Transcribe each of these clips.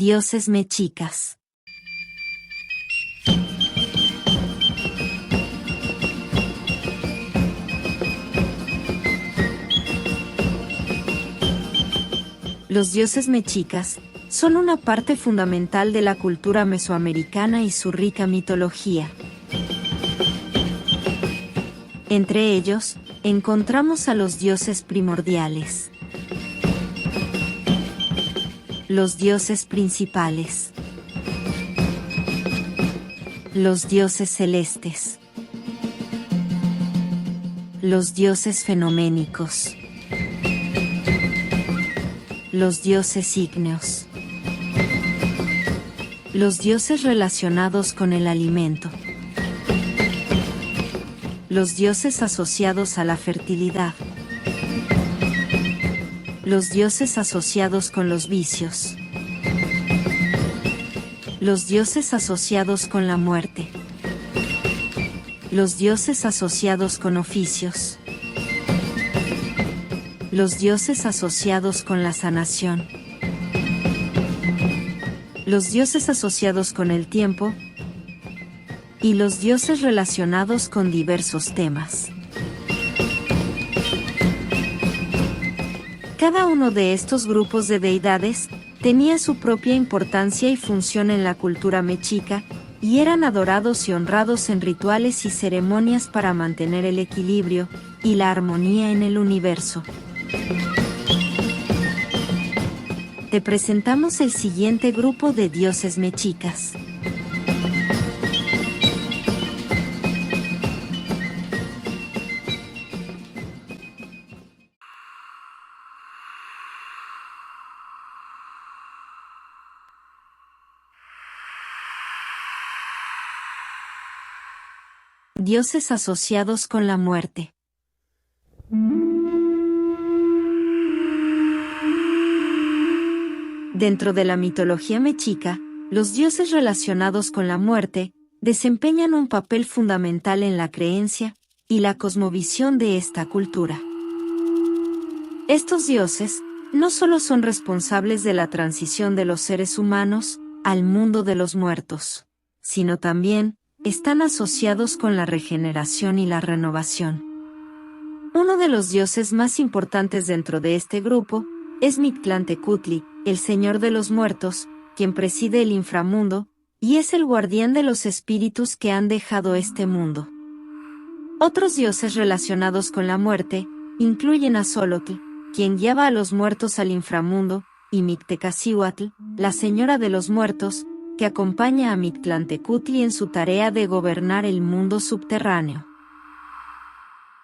Dioses mexicas. Los dioses mexicas son una parte fundamental de la cultura mesoamericana y su rica mitología. Entre ellos, encontramos a los dioses primordiales, los dioses principales, los dioses celestes, los dioses fenoménicos, los dioses ígneos, los dioses relacionados con el alimento, los dioses asociados a la fertilidad, los dioses asociados con los vicios, los dioses asociados con la muerte, los dioses asociados con oficios, los dioses asociados con la sanación, los dioses asociados con el tiempo y los dioses relacionados con diversos temas. Cada uno de estos grupos de deidades tenía su propia importancia y función en la cultura mexica, y eran adorados y honrados en rituales y ceremonias para mantener el equilibrio y la armonía en el universo. Te presentamos el siguiente grupo de dioses mexicas. Dioses asociados con la muerte. Dentro de la mitología mexica, los dioses relacionados con la muerte desempeñan un papel fundamental en la creencia y la cosmovisión de esta cultura. Estos dioses no solo son responsables de la transición de los seres humanos al mundo de los muertos, sino también están asociados con la regeneración y la renovación. Uno de los dioses más importantes dentro de este grupo es Mictlantecutli, el señor de los muertos, quien preside el inframundo, y es el guardián de los espíritus que han dejado este mundo. Otros dioses relacionados con la muerte incluyen a Xolotl, quien guiaba a los muertos al inframundo, y Mictecacihuatl, la señora de los muertos, que acompaña a Mictlantecutli en su tarea de gobernar el mundo subterráneo.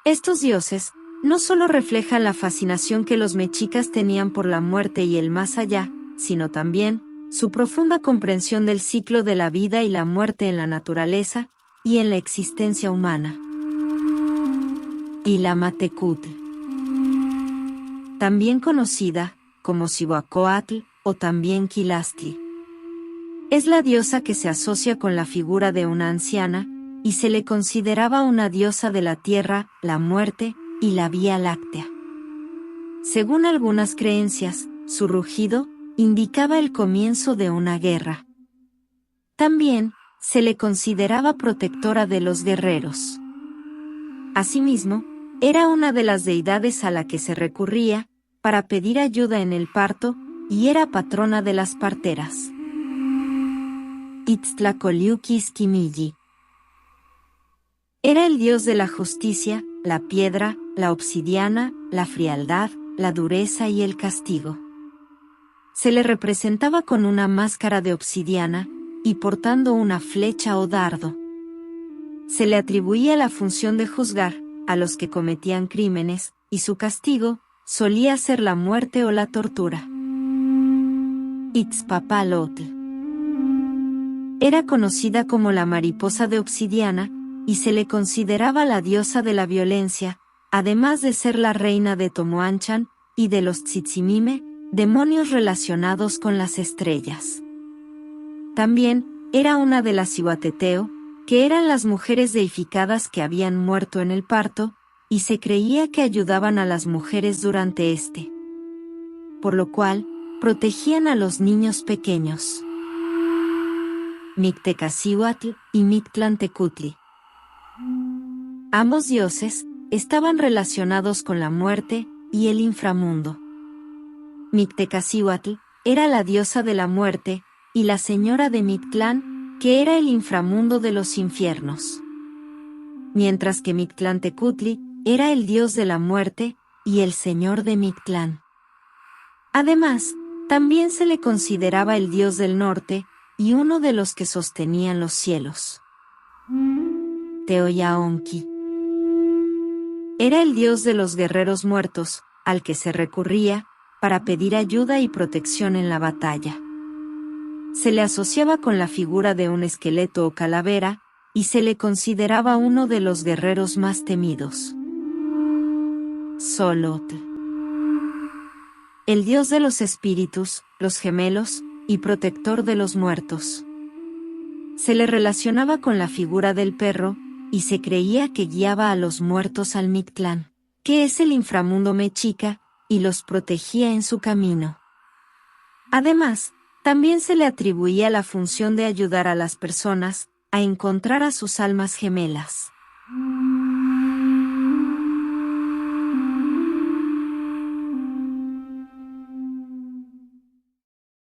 Estos dioses no solo reflejan la fascinación que los mexicas tenían por la muerte y el más allá, sino también su profunda comprensión del ciclo de la vida y la muerte en la naturaleza y en la existencia humana. Ilamatecutl, también conocida como Cihuacóatl o también Quilastli, es la diosa que se asocia con la figura de una anciana, y se le consideraba una diosa de la tierra, la muerte y la Vía Láctea. Según algunas creencias, su rugido indicaba el comienzo de una guerra. También se le consideraba protectora de los guerreros. Asimismo, era una de las deidades a la que se recurría para pedir ayuda en el parto, y era patrona de las parteras. Itztlacoliuquisquimilli era el dios de la justicia, la piedra, la obsidiana, la frialdad, la dureza y el castigo. Se le representaba con una máscara de obsidiana y portando una flecha o dardo. Se le atribuía la función de juzgar a los que cometían crímenes, y su castigo solía ser la muerte o la tortura. Itzpapalotl era conocida como la mariposa de obsidiana, y se le consideraba la diosa de la violencia, además de ser la reina de Tomoanchan y de los Tzitzimime, demonios relacionados con las estrellas. También era una de las Cihuateteo, que eran las mujeres deificadas que habían muerto en el parto, y se creía que ayudaban a las mujeres durante este. Por lo cual, protegían a los niños pequeños. Mictecacihuatl y Mictlantecutli. Ambos dioses estaban relacionados con la muerte y el inframundo. Mictecacihuatl era la diosa de la muerte y la señora de Mictlán, que era el inframundo de los infiernos. Mientras que Mictlantecutli era el dios de la muerte y el señor de Mictlán. Además, también se le consideraba el dios del norte y uno de los que sostenían los cielos. Teoyaonki. Era el dios de los guerreros muertos, al que se recurría para pedir ayuda y protección en la batalla. Se le asociaba con la figura de un esqueleto o calavera, y se le consideraba uno de los guerreros más temidos. Xolotl. El dios de los espíritus, los gemelos, y protector de los muertos. Se le relacionaba con la figura del perro, y se creía que guiaba a los muertos al Mictlán, que es el inframundo mexica, y los protegía en su camino. Además, también se le atribuía la función de ayudar a las personas a encontrar a sus almas gemelas.